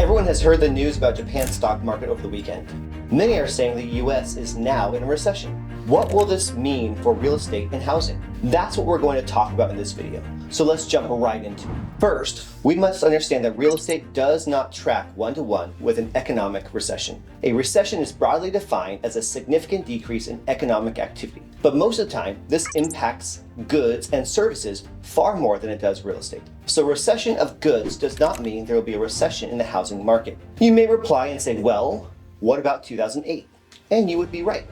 Everyone has heard the news about Japan's stock market over the weekend. Many are saying the US is now in a recession. What will this mean for real estate and housing? That's what we're going to talk about in this video. So let's jump right into it. First, we must understand that real estate does not track one-to-one with an economic recession. A recession is broadly defined as a significant decrease in economic activity. But most of the time, this impacts goods and services far more than it does real estate. So recession of goods does not mean there will be a recession in the housing market. You may reply and say, well, what about 2008? And you would be right.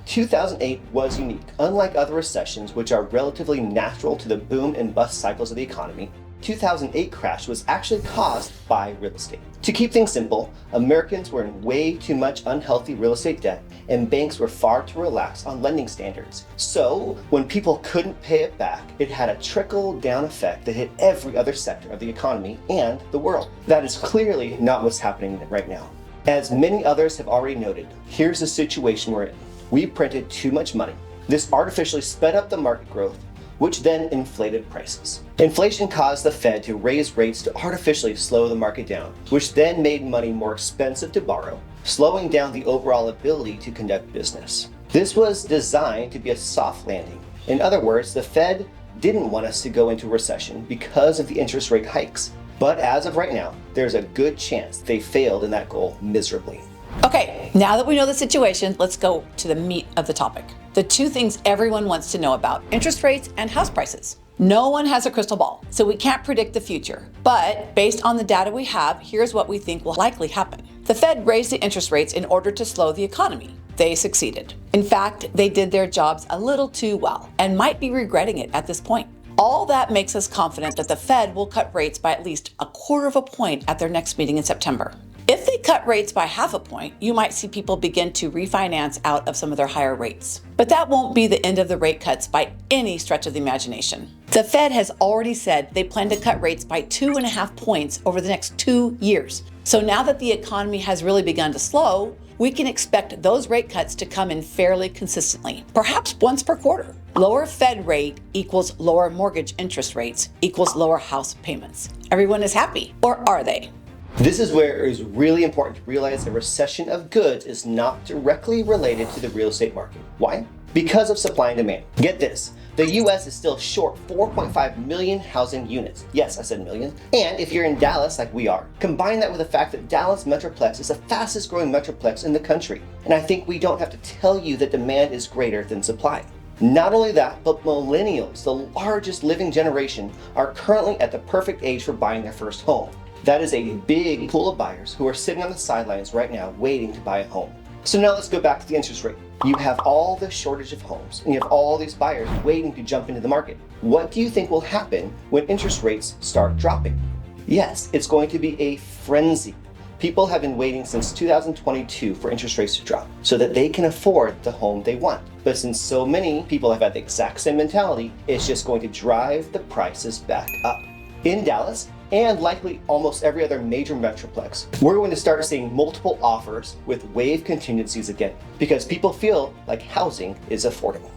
2008 was unique. Unlike other recessions, which are relatively natural to the boom and bust cycles of the economy, 2008 crash was actually caused by real estate. To keep things simple, Americans were in way too much unhealthy real estate debt, and banks were far too relaxed on lending standards. So when people couldn't pay it back, it had a trickle-down effect that hit every other sector of the economy and the world. That is clearly not what's happening right now. As many others have already noted, here's the situation we're in. We printed too much money. This artificially sped up the market growth, which then inflated prices. Inflation caused the Fed to raise rates to artificially slow the market down, which then made money more expensive to borrow, slowing down the overall ability to conduct business. This was designed to be a soft landing. In other words, the Fed didn't want us to go into recession because of the interest rate hikes. But as of right now, there's a good chance they failed in that goal miserably. Okay, now that we know the situation, let's go to the meat of the topic. The two things everyone wants to know about: interest rates and house prices. No one has a crystal ball, so we can't predict the future. But based on the data we have, here's what we think will likely happen. The Fed raised the interest rates in order to slow the economy. They succeeded. In fact, they did their jobs a little too well and might be regretting it at this point. All that makes us confident that the Fed will cut rates by at least 1/4 point at their next meeting in September. If they cut rates by 1/2 point, you might see people begin to refinance out of some of their higher rates. But that won't be the end of the rate cuts by any stretch of the imagination. The Fed has already said they plan to cut rates by 2.5 points over the next 2 years. So now that the economy has really begun to slow, we can expect those rate cuts to come in fairly consistently, perhaps once per quarter. Lower Fed rate equals lower mortgage interest rates equals lower house payments. Everyone is happy, or are they? This is where it is really important to realize a recession of goods is not directly related to the real estate market. Why? Because of supply and demand. Get this, the US is still short 4.5 million housing units. Yes, I said million. And if you're in Dallas like we are, combine that with the fact that Dallas metroplex is the fastest growing metroplex in the country. And I think we don't have to tell you that demand is greater than supply. Not only that, but millennials, the largest living generation, are currently at the perfect age for buying their first home. That is a big pool of buyers who are sitting on the sidelines right now waiting to buy a home. So now let's go back to the interest rate. You have all the shortage of homes and you have all these buyers waiting to jump into the market. What do you think will happen when interest rates start dropping? Yes, it's going to be a frenzy. People have been waiting since 2022 for interest rates to drop so that they can afford the home they want. But since so many people have had the exact same mentality, it's just going to drive the prices back up. In Dallas, and likely almost every other major metroplex, we're going to start seeing multiple offers with wave contingencies again, because people feel like housing is affordable.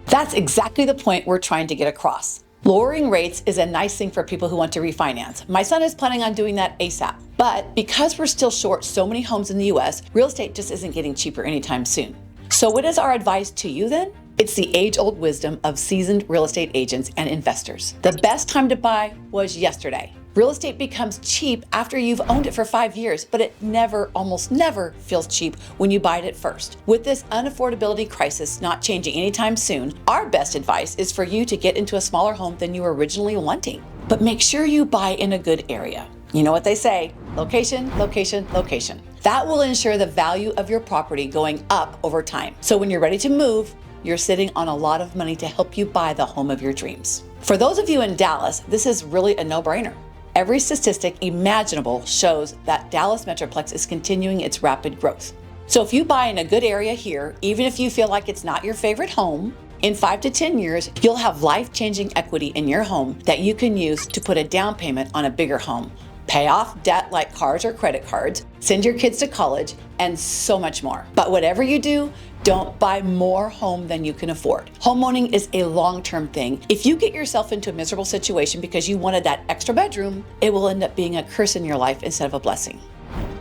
That's exactly the point we're trying to get across. Lowering rates is a nice thing for people who want to refinance. My son is planning on doing that ASAP. But because we're still short so many homes in the US, real estate just isn't getting cheaper anytime soon. So what is our advice to you then? It's the age-old wisdom of seasoned real estate agents and investors. The best time to buy was yesterday. Real estate becomes cheap after you've owned it for 5 years, but it almost never feels cheap when you buy it at first. With this unaffordability crisis not changing anytime soon, our best advice is for you to get into a smaller home than you were originally wanting. But make sure you buy in a good area. You know what they say, location, location, location. That will ensure the value of your property going up over time. So when you're ready to move, you're sitting on a lot of money to help you buy the home of your dreams. For those of you in Dallas, this is really a no-brainer. Every statistic imaginable shows that Dallas Metroplex is continuing its rapid growth. So if you buy in a good area here, even if you feel like it's not your favorite home, in 5 to 10 years, you'll have life-changing equity in your home that you can use to put a down payment on a bigger home pay off debt like cars or credit cards, send your kids to college, and so much more. But whatever you do, don't buy more home than you can afford. Home owning is a long-term thing. If you get yourself into a miserable situation because you wanted that extra bedroom, it will end up being a curse in your life instead of a blessing.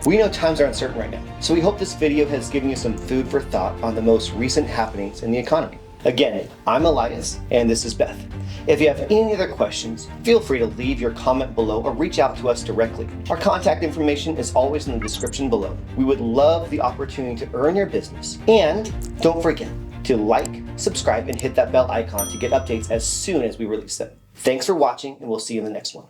We know times are uncertain right now, so we hope this video has given you some food for thought on the most recent happenings in the economy. Again, I'm Elias, and this is Beth. If you have any other questions, feel free to leave your comment below or reach out to us directly. Our contact information is always in the description below. We would love the opportunity to earn your business. And don't forget to like, subscribe, and hit that bell icon to get updates as soon as we release them. Thanks for watching, and we'll see you in the next one.